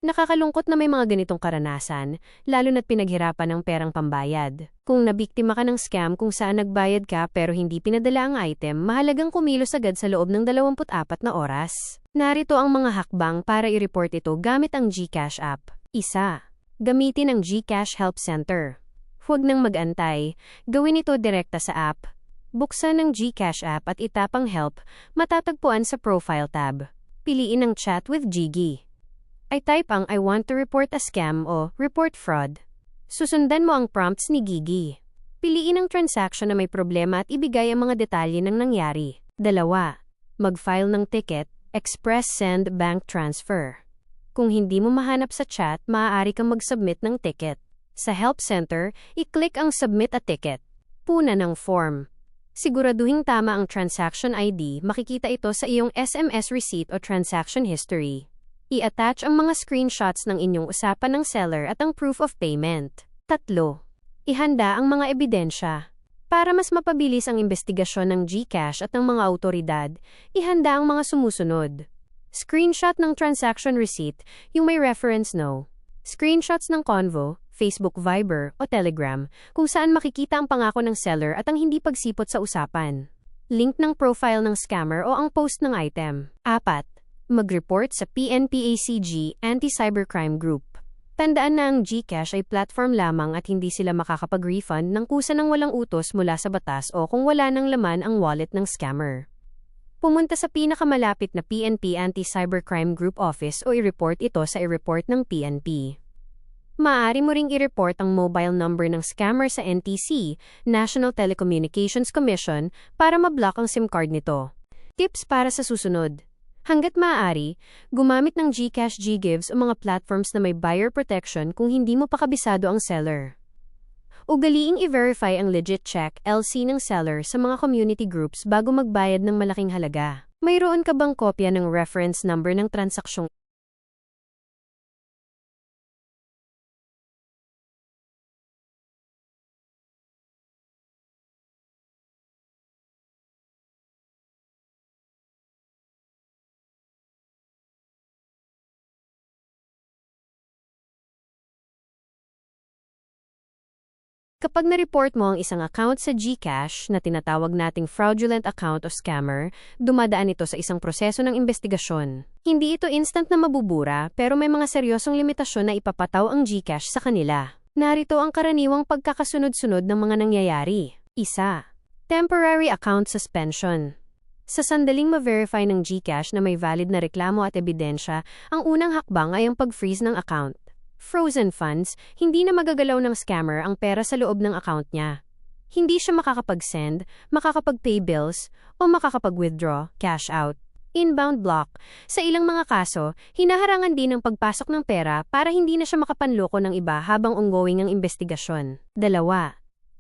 Nakakalungkot na may mga ganitong karanasan, lalo na't pinaghirapan ng perang pambayad. Kung nabiktima ka ng scam kung saan nagbayad ka pero hindi pinadala ang item, mahalagang kumilos agad sa loob ng 24 na oras. Narito ang mga hakbang para i-report ito gamit ang GCash app. 1. Gamitin ang GCash Help Center. Huwag nang mag-antay, gawin ito direkta sa app. Buksan ang GCash app at itap ang Help, matatagpuan sa Profile tab. Piliin ang Chat with Gigi. I-type ang I want to report a scam o report fraud. Susundan mo ang prompts ni Gigi. Piliin ang transaction na may problema at ibigay ang mga detalye ng nangyari. 2. Mag-file ng ticket, express send bank transfer. Kung hindi mo mahanap sa chat, maaari kang mag-submit ng ticket. Sa Help Center, i-click ang Submit a Ticket. Puna ng form. Siguraduhing tama ang transaction ID, makikita ito sa iyong SMS receipt o transaction history. I-attach ang mga screenshots ng inyong usapan ng seller at ang proof of payment. 3. Ihanda ang mga ebidensya. Para mas mapabilis ang investigasyon ng GCash at ng mga autoridad, ihanda ang mga sumusunod. Screenshot ng transaction receipt, yung may reference no. Screenshots ng Convo, Facebook Viber o Telegram, kung saan makikita ang pangako ng seller at ang hindi pagsipot sa usapan. Link ng profile ng scammer o ang post ng item. 4. Mag-report sa PNP-ACG Anti-Cybercrime Group. Tandaan na ang GCash ay platform lamang at hindi sila makakapag-refund ng kusa ng walang utos mula sa batas o kung wala ng laman ang wallet ng scammer. Pumunta sa pinakamalapit na PNP Anti-Cybercrime Group office o i-report ito sa i-report ng PNP. Maaari mo ring i-report ang mobile number ng scammer sa NTC, National Telecommunications Commission, para ma-block ang SIM card nito. Tips para sa susunod. Hanggat maaari, gumamit ng GCash GGives o mga platforms na may buyer protection kung hindi mo pa kabisado ang seller. Ugaliing i-verify ang legit check LC ng seller sa mga community groups bago magbayad ng malaking halaga. Mayroon ka bang kopya ng reference number ng transaksyong Kapag na-report mo ang isang account sa GCash na tinatawag nating fraudulent account o scammer, dumadaan ito sa isang proseso ng investigasyon. Hindi ito instant na mabubura pero may mga seryosong limitasyon na ipapataw ang GCash sa kanila. Narito ang karaniwang pagkakasunod-sunod ng mga nangyayari. 1. Temporary account suspension. Sa sandaling ma-verify ng GCash na may valid na reklamo at ebidensya, ang unang hakbang ay ang pag-freeze ng account. Frozen funds, hindi na magagalaw ng scammer ang pera sa loob ng account niya. Hindi siya makakapag-send, makakapag-pay bills, o makakapag-withdraw, cash out. Inbound block. Sa ilang mga kaso, hinaharangan din ang pagpasok ng pera para hindi na siya makapanloko ng iba habang ongoing ang investigasyon. 2.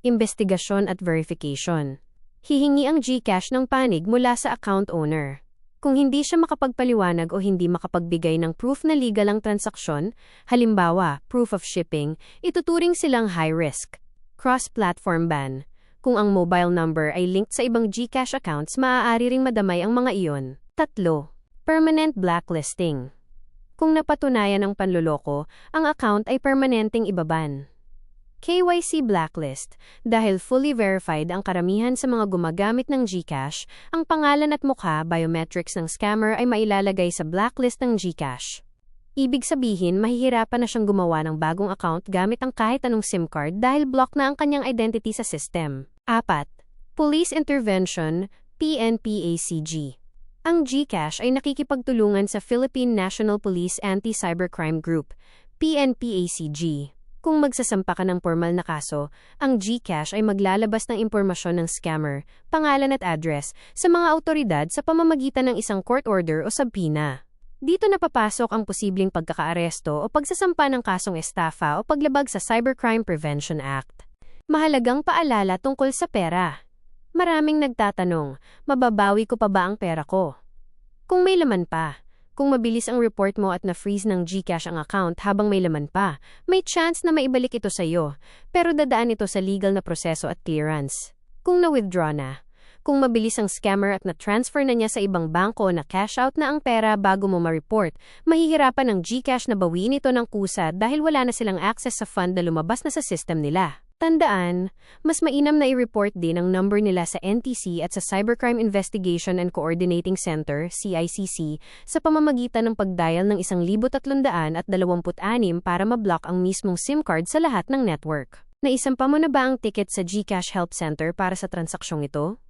Investigasyon at verification. Hihingi ang GCash ng panig mula sa account owner. Kung hindi siya makapagpaliwanag o hindi makapagbigay ng proof na legal ang transaksyon, halimbawa, proof of shipping, ituturing silang high risk. Cross-platform ban. Kung ang mobile number ay linked sa ibang GCash accounts, maaari ring madamay ang mga iyon. 3. Permanent blacklisting. Kung napatunayan ang panloloko, ang account ay permanenteng ibaban. KYC blacklist. Dahil fully verified ang karamihan sa mga gumagamit ng GCash, ang pangalan at mukha biometrics ng scammer ay mailalagay sa blacklist ng GCash. Ibig sabihin, mahihirapan na siyang gumawa ng bagong account gamit ang kahit anong SIM card dahil block na ang kanyang identity sa system. 4. Police intervention, PNP-ACG. Ang GCash ay nakikipagtulungan sa Philippine National Police Anti-Cybercrime Group, PNP-ACG. Kung magsasampa ka ng formal na kaso, ang GCash ay maglalabas ng impormasyon ng scammer, pangalan at address, sa mga autoridad sa pamamagitan ng isang court order o subpoena. Dito napapasok ang posibleng pagkakaaresto o pagsasampa ng kasong estafa o paglabag sa Cybercrime Prevention Act. Mahalagang paalala tungkol sa pera. Maraming nagtatanong, mababawi ko pa ba ang pera ko? Kung may laman pa. Kung mabilis ang report mo at na-freeze ng GCash ang account habang may laman pa, may chance na maibalik ito sa iyo, pero dadaan ito sa legal na proseso at clearance. Kung na-withdraw na, Kung mabilis ang scammer at na-transfer na niya sa ibang bangko na cash out na ang pera bago mo ma-report, mahihirapan ang GCash na bawiin ito ng kusa dahil wala na silang access sa fund na lumabas na sa system nila. Tandaan, mas mainam na i-report din ang number nila sa NTC at sa Cybercrime Investigation and Coordinating Center, CICC, sa pamamagitan ng pagdial ng 1,326 para ma-block ang mismong SIM card sa lahat ng network. Naisampa mo na ba ang ticket sa GCash Help Center para sa transaksyong ito?